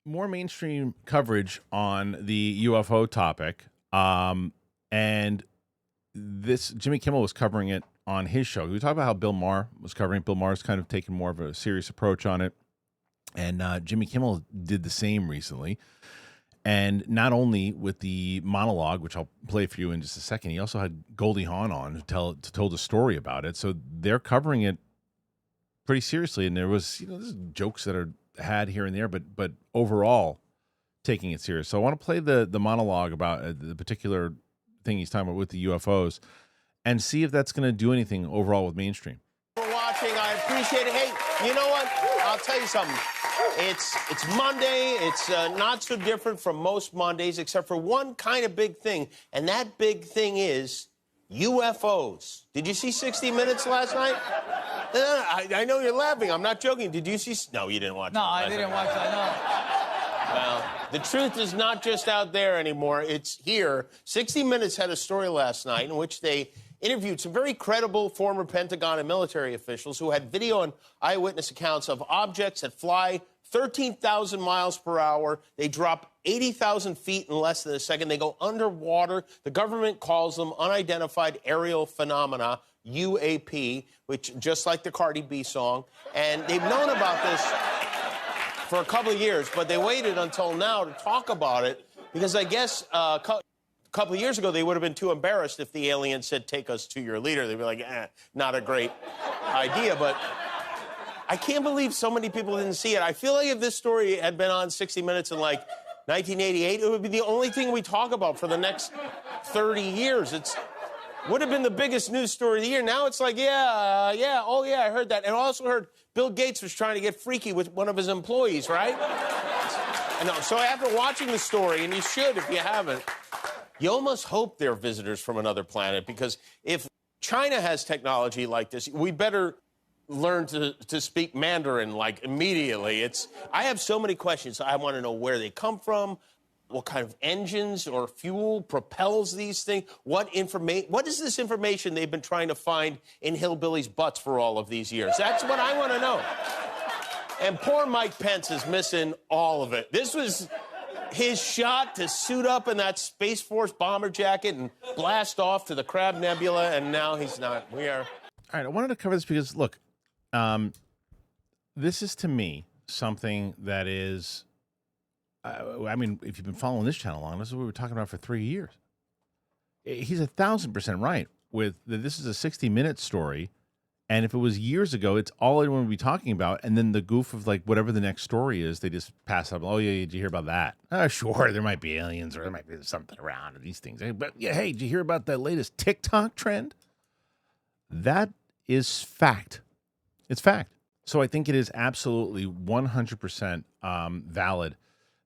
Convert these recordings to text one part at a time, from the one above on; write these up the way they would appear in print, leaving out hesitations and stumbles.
more mainstream coverage on the UFO topic. And this Jimmy Kimmel was covering it on his show. We talked about how Bill Maher was covering it. Bill Maher's kind of taken more of a serious approach on it. And Jimmy Kimmel did the same recently. And not only with the monologue, which I'll play for you in just a second, he also had Goldie Hawn on who told a story about it. So they're covering it pretty seriously. And there was, there's jokes that are had here and there, but overall taking it serious. So I want to play the monologue about the particular thing he's talking about with the UFOs and see if that's going to do anything overall with mainstream. For watching, I appreciate it. Hey, you know what? I'll tell you something. It's Monday. It's not so different from most Mondays, except for one kind of big thing, and that big thing is UFOs. Did you see 60 Minutes last night? I know you're laughing. I'm not joking. Did you see? No, you didn't watch it. No, I didn't watch that, no. Well, the truth is not just out there anymore. It's here. 60 Minutes had a story last night in which they interviewed some very credible former Pentagon and military officials who had video and eyewitness accounts of objects that fly 13,000 miles per hour. They drop 80,000 feet in less than a second. They go underwater. The government calls them unidentified aerial phenomena, UAP, which just like the Cardi B song. And they've known about this for a couple of years, but they waited until now to talk about it because I guess a couple of years ago they would have been too embarrassed if the alien said, "Take us to your leader." They'd be like, not a great idea, but I can't believe so many people didn't see it. I feel like if this story had been on 60 Minutes in like 1988, it would be the only thing we talk about for the next 30 years. It would have been the biggest news story of the year. Now it's like, I heard that. And I also heard Bill Gates was trying to get freaky with one of his employees, right? I know. So after watching the story, and you should if you haven't, you almost hope they're visitors from another planet, because if China has technology like this, we better learn to speak Mandarin like immediately. I have so many questions. I want to know where they come from, what kind of engines or fuel propels these things, what is this information they've been trying to find in hillbillies' butts for all of these years? That's what I want to know. And poor Mike Pence is missing all of it. This was his shot to suit up in that Space Force bomber jacket and blast off to the Crab Nebula, and now he's not. We are. All right, I wanted to cover this because, look, this is to me something that is, I mean, if you've been following this channel long, this is what we were talking about for 3 years. He's 1,000% right with that. This is a 60-minute story. And if it was years ago, it's all anyone would be talking about. And then the goof of like whatever the next story is, they just pass up. Oh, yeah, did you hear about that? Sure, there might be aliens or there might be something around these things. But yeah, hey, did you hear about that latest TikTok trend? That is fact. It's fact. So I think it is absolutely 100% valid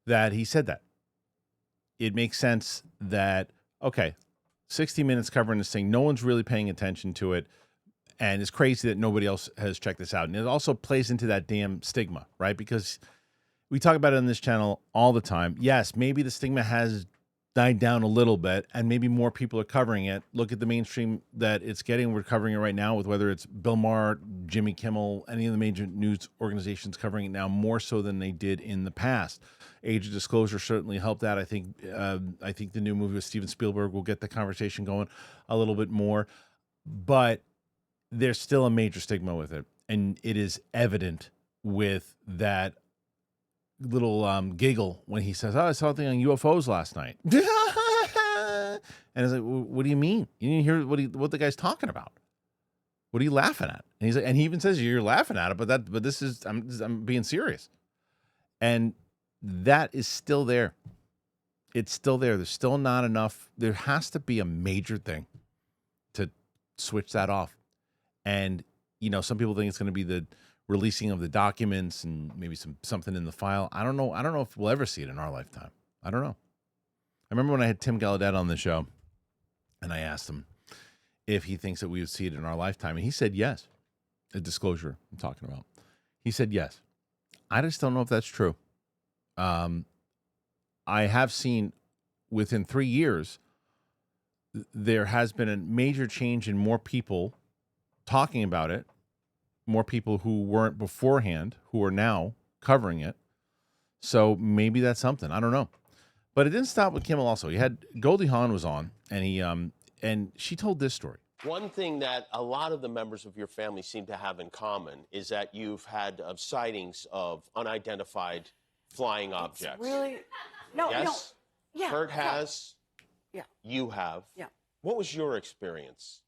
that he said that. It makes sense that, okay, 60 Minutes covering this thing, no one's really paying attention to it. And it's crazy that nobody else has checked this out. And it also plays into that damn stigma, right? Because we talk about it on this channel all the time. Yes, maybe the stigma has died down a little bit and maybe more people are covering it. Look at the mainstream that it's getting. We're covering it right now with whether it's Bill Maher, Jimmy Kimmel, any of the major news organizations covering it now more so than they did in the past. Age of Disclosure certainly helped that. I think the new movie with Steven Spielberg will get the conversation going a little bit more. But there's still a major stigma with it. And it is evident with that little giggle when he says, "Oh, I saw a thing on UFOs last night." And it's like, what do you mean? You didn't hear what the guy's talking about? What are you laughing at? And he's like, and he even says, "You're laughing at it, but this is I'm being serious." And that is still there. It's still there. There's still not enough. There has to be a major thing to switch that off. And, some people think it's going to be the releasing of the documents and maybe something in the file. I don't know. I don't know if we'll ever see it in our lifetime. I don't know. I remember when I had Tim Gallaudet on the show and I asked him if he thinks that we would see it in our lifetime. And he said yes. A disclosure I'm talking about. He said yes. I just don't know if that's true. I have seen within 3 years, there has been a major change in more people talking about it, more people who weren't beforehand, who are now covering it. So maybe that's something. I don't know. But it didn't stop with Kimmel also. He had Goldie Hawn was on, and she told this story. One thing that a lot of the members of your family seem to have in common is that you've had sightings of unidentified flying objects. Really? No, Yes? no. Yeah. Kurt has. Yeah. You have. Yeah. What was your experience?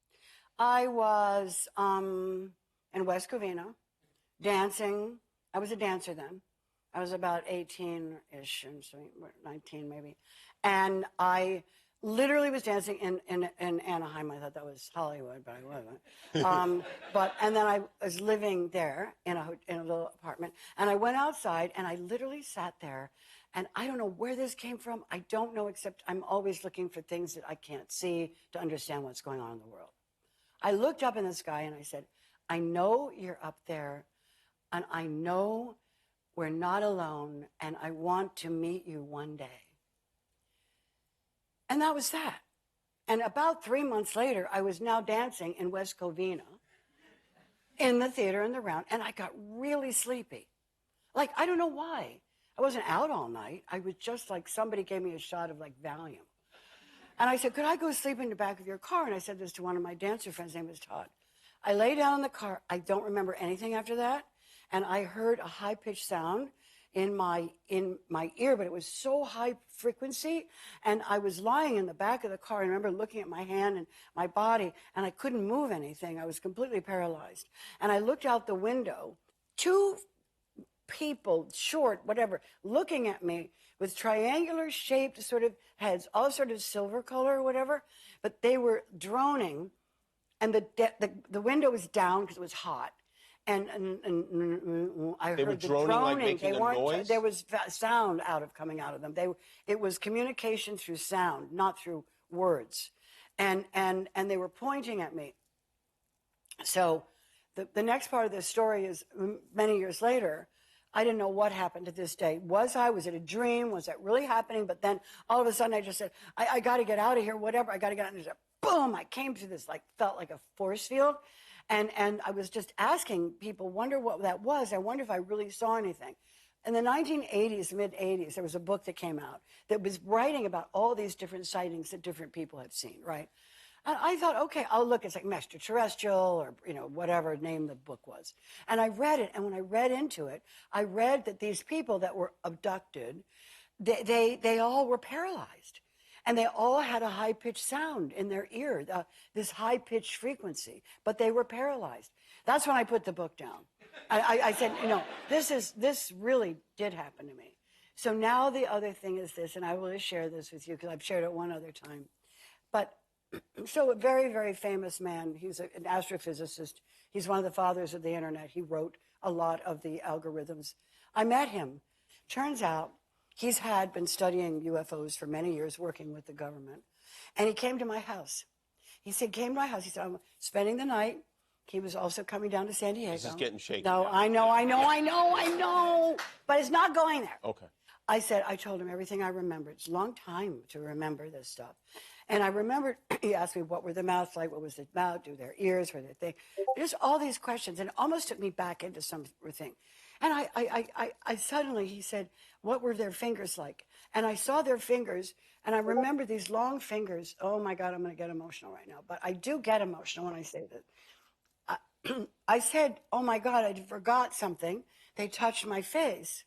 I was in West Covina dancing. I was a dancer then. I was about 18-ish, and so 19 maybe. And I literally was dancing in Anaheim. I thought that was Hollywood, but I wasn't. And then I was living there in a little apartment. And I went outside, and I literally sat there. And I don't know where this came from. I don't know, except I'm always looking for things that I can't see to understand what's going on in the world. I looked up in the sky, and I said, I know you're up there, and I know we're not alone, and I want to meet you one day. And that was that. And about 3 months later, I was now dancing in West Covina in the theater in the round, and I got really sleepy. Like, I don't know why. I wasn't out all night. I was just like, somebody gave me a shot of like Valium. And I said, could I go sleep in the back of your car? And I said this to one of my dancer friends, his name was Todd. I lay down in the car. I don't remember anything after that. And I heard a high-pitched sound in my ear, but it was so high frequency. And I was lying in the back of the car. I remember looking at my hand and my body, and I couldn't move anything. I was completely paralyzed. And I looked out the window, two people, short, whatever, looking at me with triangular shaped sort of heads, all sort of silver color or whatever, but they were droning, and the window was down because it was hot. And I They heard were the droning, like making they a weren't, noise? There was sound coming out of them. It was communication through sound, not through words. And they were pointing at me. So the next part of this story is many years later, I didn't know what happened to this day. Was it a dream? Was it really happening? But then all of a sudden I just said, I got to get out of here, whatever. I got to get out. And boom, I came through this, felt like a force field. And I was just asking people, wonder what that was. I wonder if I really saw anything. In the 1980s, mid-80s, there was a book that came out that was writing about all these different sightings that different people had seen, right? And I thought, okay, I'll look. It's like extraterrestrial or, whatever name the book was. And I read it. And when I read into it, I read that these people that were abducted, they all were paralyzed. And they all had a high-pitched sound in their ear, this high-pitched frequency, but they were paralyzed. That's when I put the book down. I said, this really did happen to me. So now the other thing is this, and I will share this with you because I've shared it one other time. But so a very, very famous man, he's an astrophysicist. He's one of the fathers of the internet. He wrote a lot of the algorithms. I met him. Turns out, he's been studying UFOs for many years, working with the government. And he came to my house. He said, I'm spending the night. He was also coming down to San Diego. This is getting shaky. No, now. I know. But it's not going there. Okay. I told him everything I remembered. It's a long time to remember this stuff. And I remembered, he asked me, what were the mouths like? What was the mouth? Do their ears? Were they thick? Just all these questions. And it almost took me back into something. And I suddenly, he said, what were their fingers like? And I saw their fingers, and I remember these long fingers. Oh, my God, I'm going to get emotional right now. But I do get emotional when I say this. I said, oh, my God, I forgot something. They touched my face.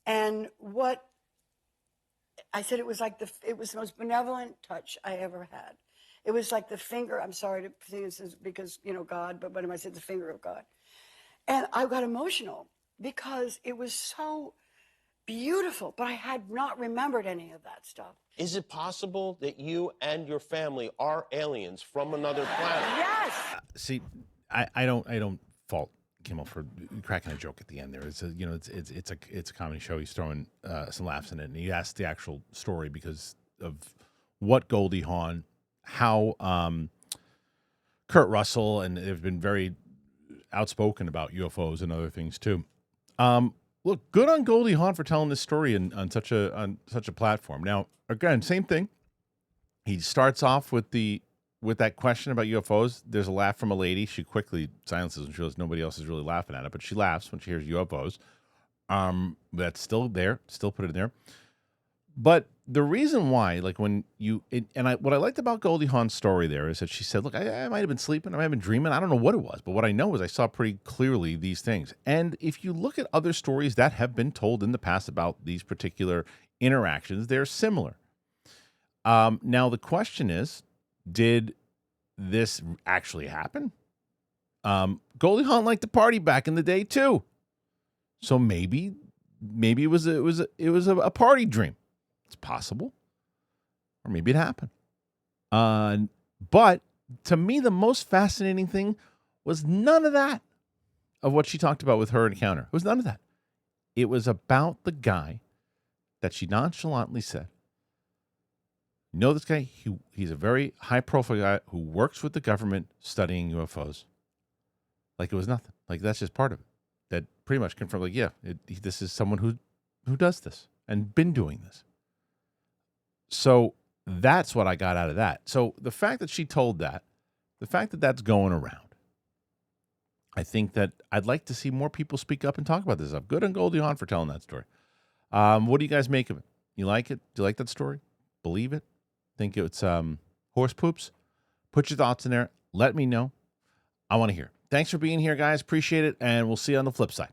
And I said it was it was the most benevolent touch I ever had. It was like the finger, I'm sorry to say this is because, God, but when I said the finger of God. And I got emotional because it was so beautiful, but I had not remembered any of that stuff. Is it possible that you and your family are aliens from another planet? Yes. See, I don't fault Kimmel for cracking a joke at the end there. It's a comedy show. He's throwing some laughs in it, and he asked the actual story because of what Goldie Hawn, how Kurt Russell, and they've been very outspoken about UFOs and other things too. Look, good on Goldie Hawn for telling this story on such a platform. Now, again, same thing. He starts off with that question about UFOs. There's a laugh from a lady. She quickly silences and she realizes nobody else is really laughing at it, but she laughs when she hears UFOs. That's still there. Still put it there. But the reason why, like when you what I liked about Goldie Hawn's story there is that she said, "Look, I might have been sleeping, I might have been dreaming. I don't know what it was, but what I know is I saw pretty clearly these things." And if you look at other stories that have been told in the past about these particular interactions, they're similar. Now the question is, did this actually happen? Goldie Hawn liked to party back in the day too, so maybe it was a party dream. It's possible, or maybe it happened. But to me, the most fascinating thing was none of that of what she talked about with her encounter. It was none of that. It was about the guy that she nonchalantly said, "You know this guy? He's a very high-profile guy who works with the government studying UFOs." Like it was nothing. Like that's just part of it. That pretty much confirmed, like, yeah, this is someone who does this and been doing this. So that's what I got out of that. So the fact that she told that, the fact that that's going around, I think that I'd like to see more people speak up and talk about this stuff. Good on Goldie Hawn for telling that story. What do you guys make of it? You like it? Do you like that story? Believe it? Think it's horse poops? Put your thoughts in there. Let me know. I want to hear. Thanks for being here, guys. Appreciate it. And we'll see you on the flip side.